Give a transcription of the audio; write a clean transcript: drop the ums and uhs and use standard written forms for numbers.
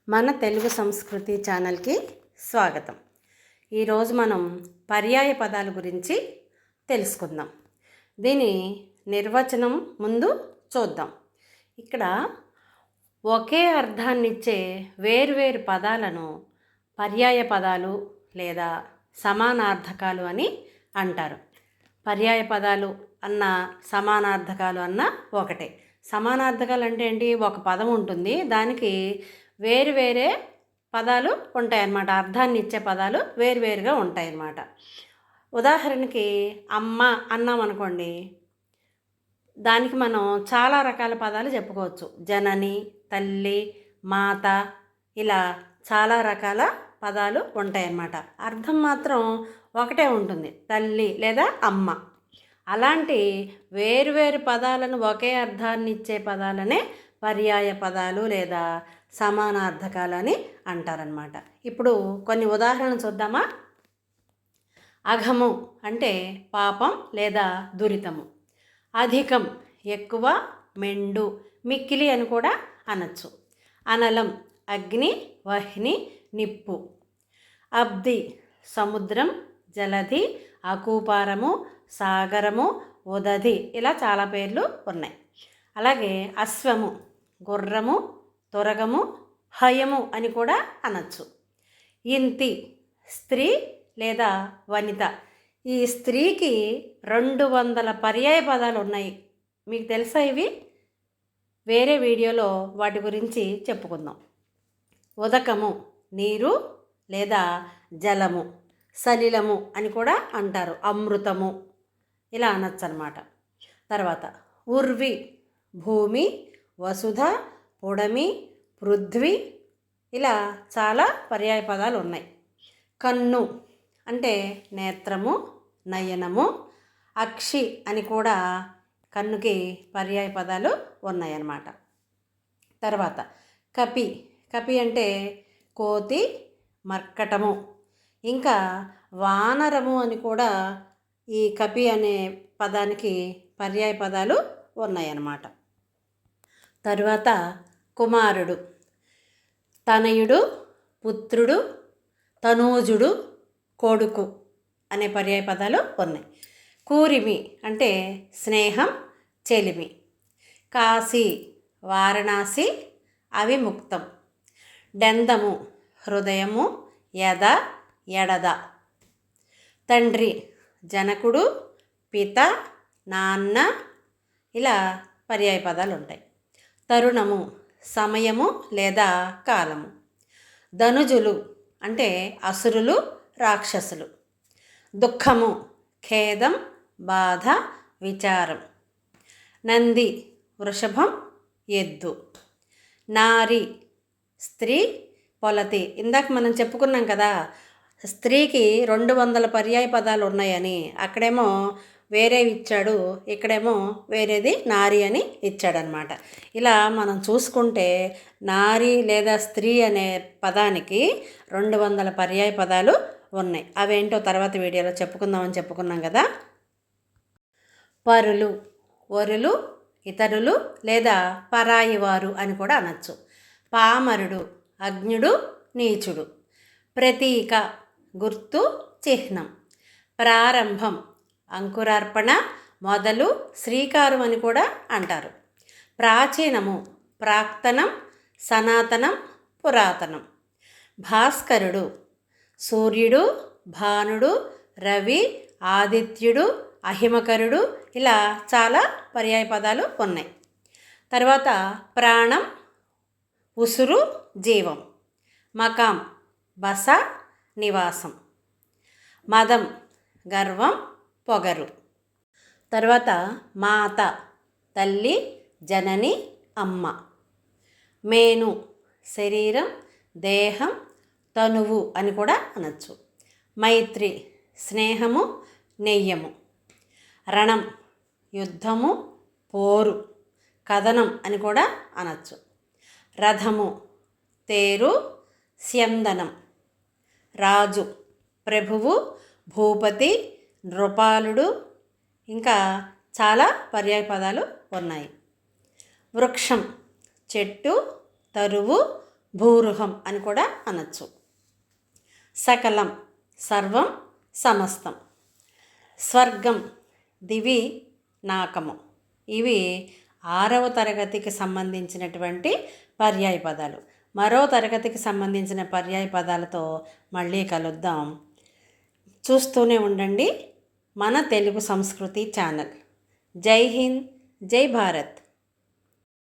మన తెలుగు సంస్కృతి ఛానల్కి స్వాగతం. ఈరోజు మనం పర్యాయ పదాల గురించి తెలుసుకుందాం. దీని నిర్వచనం ముందు చూద్దాం. ఇక్కడ ఒకే అర్థాన్నిచ్చే వేర్వేరు పదాలను పర్యాయ పదాలు లేదా సమానార్థకాలు అని అంటారు. పర్యాయ పదాలు అన్న సమానార్థకాలు అన్న ఒకటే. సమానార్థకాలు అంటే ఏంటి? ఒక పదం ఉంటుంది, దానికి వేరు వేరే పదాలు ఉంటాయన్నమాట. అర్థాన్ని ఇచ్చే పదాలు వేరువేరుగా ఉంటాయన్నమాట. ఉదాహరణకి అమ్మ అన్నామనుకోండి, దానికి మనం చాలా రకాల పదాలు చెప్పుకోవచ్చు. జనని, తల్లి, మాత, ఇలా చాలా రకాల పదాలు ఉంటాయన్నమాట. అర్థం మాత్రం ఒకటే ఉంటుంది, తల్లి లేదా అమ్మ. అలాంటి వేరువేరు పదాలను ఒకే అర్థాన్ని ఇచ్చే పదాలనే పర్యాయ పదాలు లేదా సమానార్థకాలు అని అంటారనమాట. ఇప్పుడు కొన్ని ఉదాహరణలు చూద్దామా? అఘము అంటే పాపం లేదా దురితము. అధికం ఎక్కువ, మెండు, మిక్కిలి అని కూడా అనొచ్చు. అనలం అగ్ని, వహ్ని, నిప్పు. అబ్ది సముద్రం, జలధి, అకూపారము, సాగరము, ఉదధి, ఇలా చాలా పేర్లు ఉన్నాయి. అలాగే అశ్వము గుర్రము, తురగము, హయము అని కూడా అనొచ్చు. ఇంతి స్త్రీ లేదా వనిత. ఈ స్త్రీకి 200 పర్యాయ పదాలు ఉన్నాయి. మీకు తెలుసా ఇవి? వేరే వీడియోలో వాటి గురించి చెప్పుకుందాం. ఉదకము నీరు లేదా జలము. సలిలము అని కూడా అంటారు, అమృతము, ఇలా అనొచ్చు అన్నమాట. తర్వాత ఉర్వి భూమి, వసుధ, పుడమి, పృథ్వీ, ఇలా చాలా పర్యాయ పదాలు ఉన్నాయి. కన్ను అంటే నేత్రము, నయనము. అక్షి అని కూడా కన్నుకి పర్యాయ పదాలు ఉన్నాయన్నమాట. తర్వాత కపి. కపి అంటే కోతి, మర్కటము. ఇంకా వానరము అని కూడా ఈ కపి అనే పదానికి పర్యాయ పదాలు ఉన్నాయన్నమాట. తరువాత కుమారుడు, తనయుడు, పుత్రుడు, తనూజుడు, కొడుకు అనే పర్యాయ పదాలు ఉన్నాయి. కూరిమి అంటే స్నేహం, చెలిమి. కాశీ, వారణాసి, అవిముక్తం. డెందము హృదయము, యద, ఎడద. తండ్రి జనకుడు, పిత, నాన్న, ఇలా పర్యాయ పదాలు ఉంటాయి. తరుణము సమయము లేదా కాలము. ధనుజులు అంటే అసురులు, రాక్షసులు. దుఃఖము ఖేదం, బాధ, విచారం. నంది వృషభం, ఎద్దు. నారి స్త్రీ, పొలతి. ఇందాక మనం చెప్పుకున్నాం కదా, స్త్రీకి 200 పర్యాయ పదాలు ఉన్నాయని. అక్కడేమో వేరేవి ఇచ్చాడు, ఇక్కడేమో వేరేది నారి అని ఇచ్చాడనమాట. ఇలా మనం చూసుకుంటే నారి లేదా స్త్రీ అనే పదానికి 200 పర్యాయ పదాలు ఉన్నాయి. అవేంటో తర్వాత వీడియోలో చెప్పుకున్నాం కదా. పరులు, వరులు, ఇతరులు లేదా పరాయివారు అని కూడా అనొచ్చు. పామరుడు అజ్ఞుడు, నీచుడు. ప్రతీక గుర్తు, చిహ్నం. ప్రారంభం అంకురార్పణ, మొదలు, శ్రీకారం అని కూడా అంటారు. ప్రాచీనము ప్రాక్తనం, సనాతనం, పురాతనం. భాస్కరుడు సూర్యుడు, భానుడు, రవి, ఆదిత్యుడు, అహిమకరుడు, ఇలా చాలా పర్యాయ పదాలు ఉన్నాయి. తర్వాత ప్రాణం ఉసురు, జీవం. మకాం బస, నివాసం. మదం గర్వం, పొగరు. తర్వాత మాత తల్లి, జనని, అమ్మ. మేను శరీరం, దేహం, తనువు అని కూడా అనొచ్చు. మైత్రి స్నేహము, నెయ్యము. రణం యుద్ధము, పోరు, కథనం అని కూడా అనొచ్చు. రథము తేరు, స్యందనం. రాజు ప్రభువు, భూపతి, నృపాలుడు, ఇంకా చాలా పర్యాయ పదాలు ఉన్నాయి. వృక్షం చెట్టు, తరువు, భూరుహం అని కూడా అనొచ్చు. సకలం సర్వం సమస్తం. స్వర్గం దివి నాకము. ఇవి 6వ తరగతికి సంబంధించినటువంటి పర్యాయ పదాలు. మరో తరగతికి సంబంధించిన పర్యాయ పదాలతో మళ్ళీ కలుద్దాం. చూస్తూనే ఉండండి మన తెలుగు సంస్కృతి ఛానల్. జై హింద్, జై భారత్.